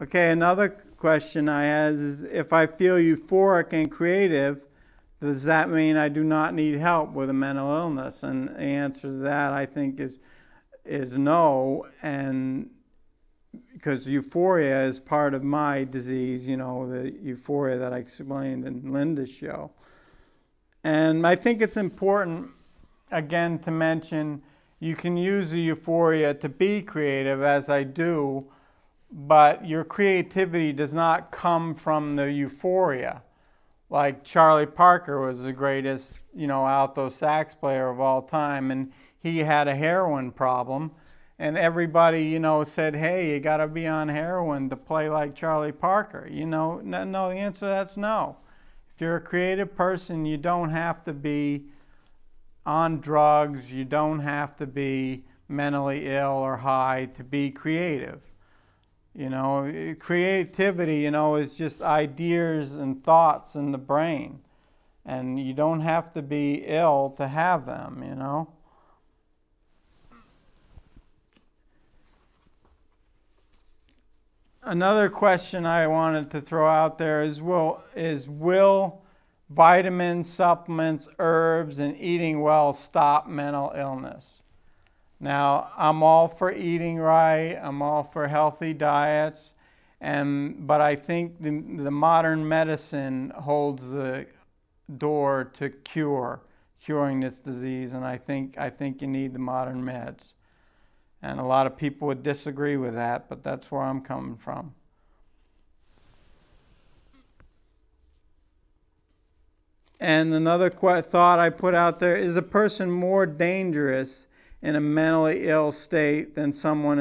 Okay, another question I have is, if I feel euphoric and creative, does that mean I do not need help with a mental illness? And the answer to that, I think, is no. And because euphoria is part of my disease, you know, the euphoria that I explained in Linda's show. And I think it's important, again, to mention you can use the euphoria to be creative, as I do, but your creativity does not come from the euphoria. Like Charlie Parker was the greatest, you know, alto sax player of all time, and he had a heroin problem, and everybody, you know, said, hey, you got to be on heroin to play like Charlie Parker. You know, no, the answer to that's no. If you're a creative person, you don't have to be on drugs, you don't have to be mentally ill or high to be creative. You know, creativity, you know, is just ideas and thoughts in the brain. And you don't have to be ill to have them, you know. Another question I wanted to throw out there is will vitamins, supplements, herbs, and eating well stop mental illness? Now, I'm all for eating right, I'm all for healthy diets, but I think the modern medicine holds the door to curing this disease, and I think you need the modern meds. And a lot of people would disagree with that, but that's where I'm coming from. And another thought I put out there, is a person more dangerous in a mentally ill state than someone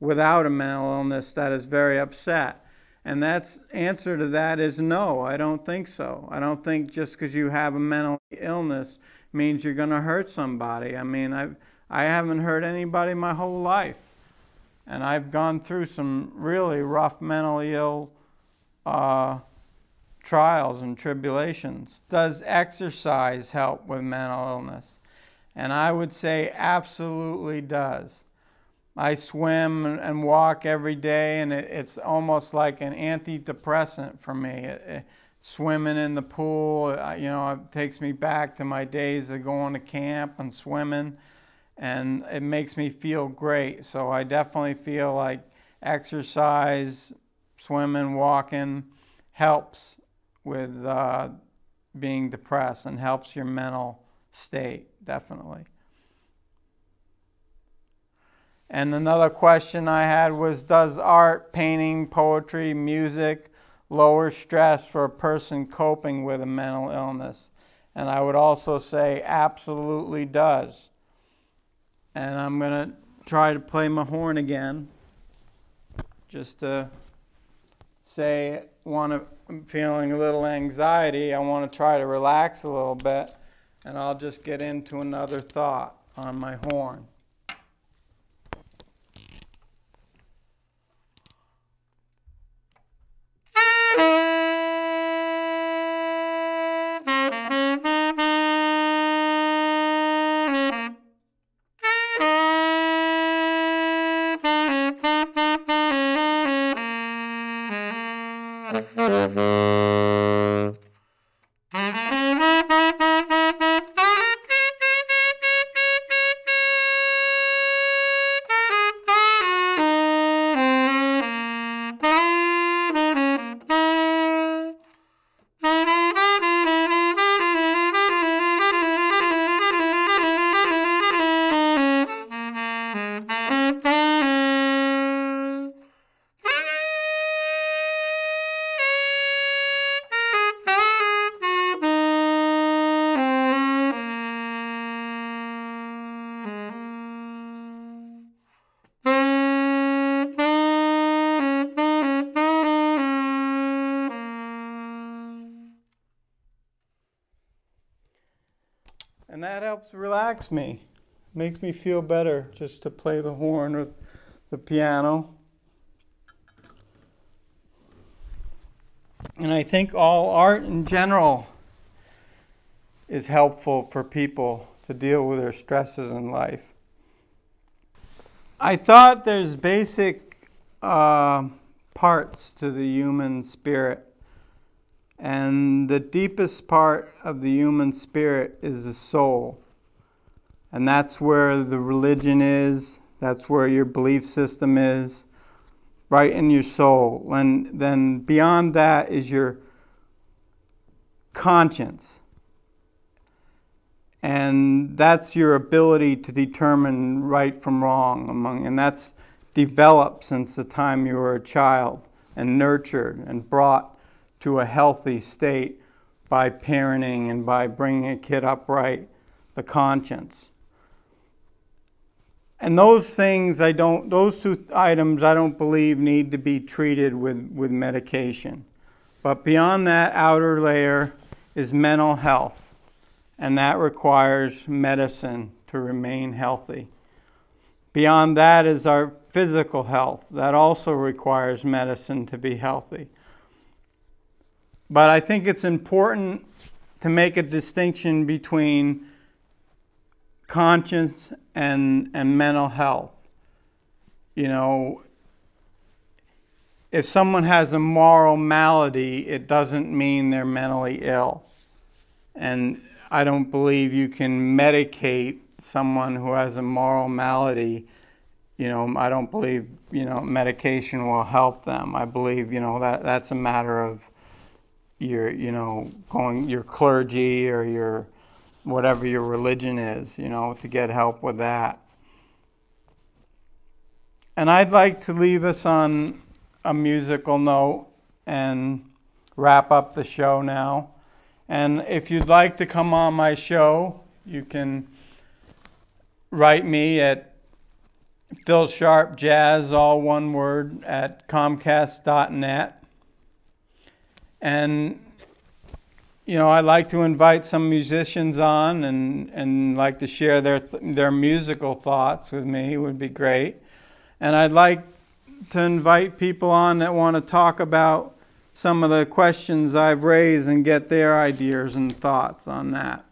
without a mental illness that is very upset? And that's answer to that is no, I don't think so. I don't think just because you have a mental illness means you're going to hurt somebody. I mean, I haven't hurt anybody my whole life. And I've gone through some really rough mentally ill trials and tribulations. Does exercise help with mental illness? And I would say absolutely does. I swim and walk every day, and it's almost like an antidepressant for me. Swimming in the pool, you know, it takes me back to my days of going to camp and swimming, and it makes me feel great. So I definitely feel like exercise, swimming, walking helps with being depressed and helps your mental state, definitely. And another question I had was, does art, painting, poetry, music lower stress for a person coping with a mental illness? And I would also say absolutely does. And I'm going to try to play my horn again, just to say, I'm feeling a little anxiety. I want to try to relax a little bit, and I'll just get into another thought on my horn. And that helps relax me. Makes me feel better just to play the horn or the piano. And I think all art in general is helpful for people to deal with their stresses in life. I thought there's basic parts to the human spirit. And the deepest part of the human spirit is the soul. And that's where the religion is. That's where your belief system is. Right in your soul. And then beyond that is your conscience. And that's your ability to determine right from wrong. And that's developed since the time you were a child and nurtured and brought to a healthy state by parenting and by bringing a kid up right, the conscience. And those things, those two items I don't believe need to be treated with medication. But beyond that outer layer is mental health. And that requires medicine to remain healthy. Beyond that is our physical health. That also requires medicine to be healthy. But I think it's important to make a distinction between conscience and mental health. You know, if someone has a moral malady, it doesn't mean they're mentally ill. And I don't believe you can medicate someone who has a moral malady. You know, I don't believe, medication will help them. I believe, that's a matter of your, your clergy or your, whatever your religion is, to get help with that. And I'd like to leave us on a musical note and wrap up the show now. And if you'd like to come on my show, you can write me at Phil Charp Jazz, all one word, at Comcast.net. And, I like to invite some musicians on and like to share their musical thoughts with me. It would be great. And I'd like to invite people on that want to talk about some of the questions I've raised and get their ideas and thoughts on that.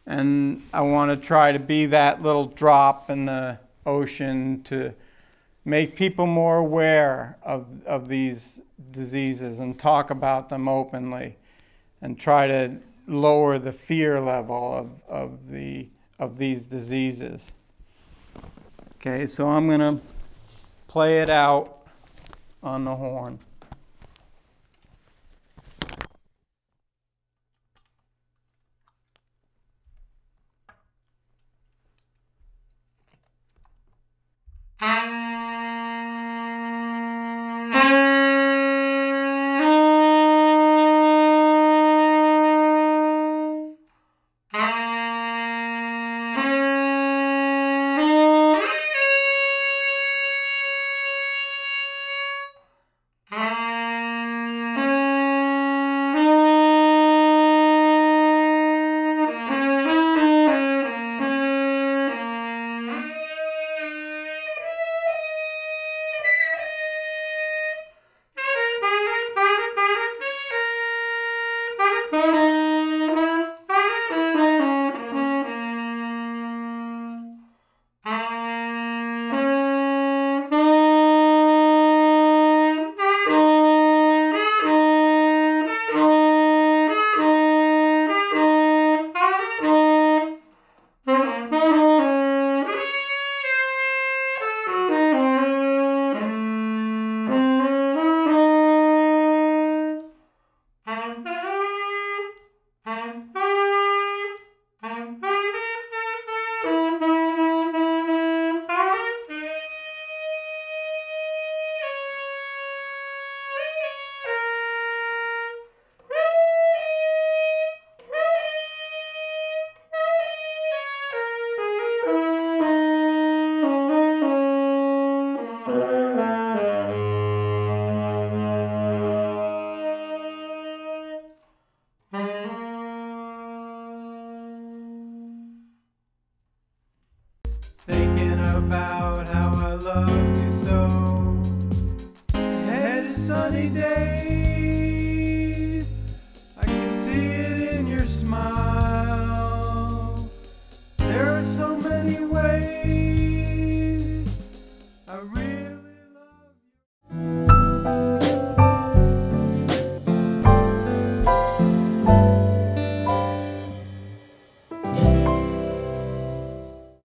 And I want to try to be that little drop in the ocean to make people more aware of these diseases and talk about them openly and try to lower the fear level of these diseases. Okay, so I'm going to play it out on the horn. Thinking about how I love you so. And sunny days, I can see it in your smile. There are so many ways I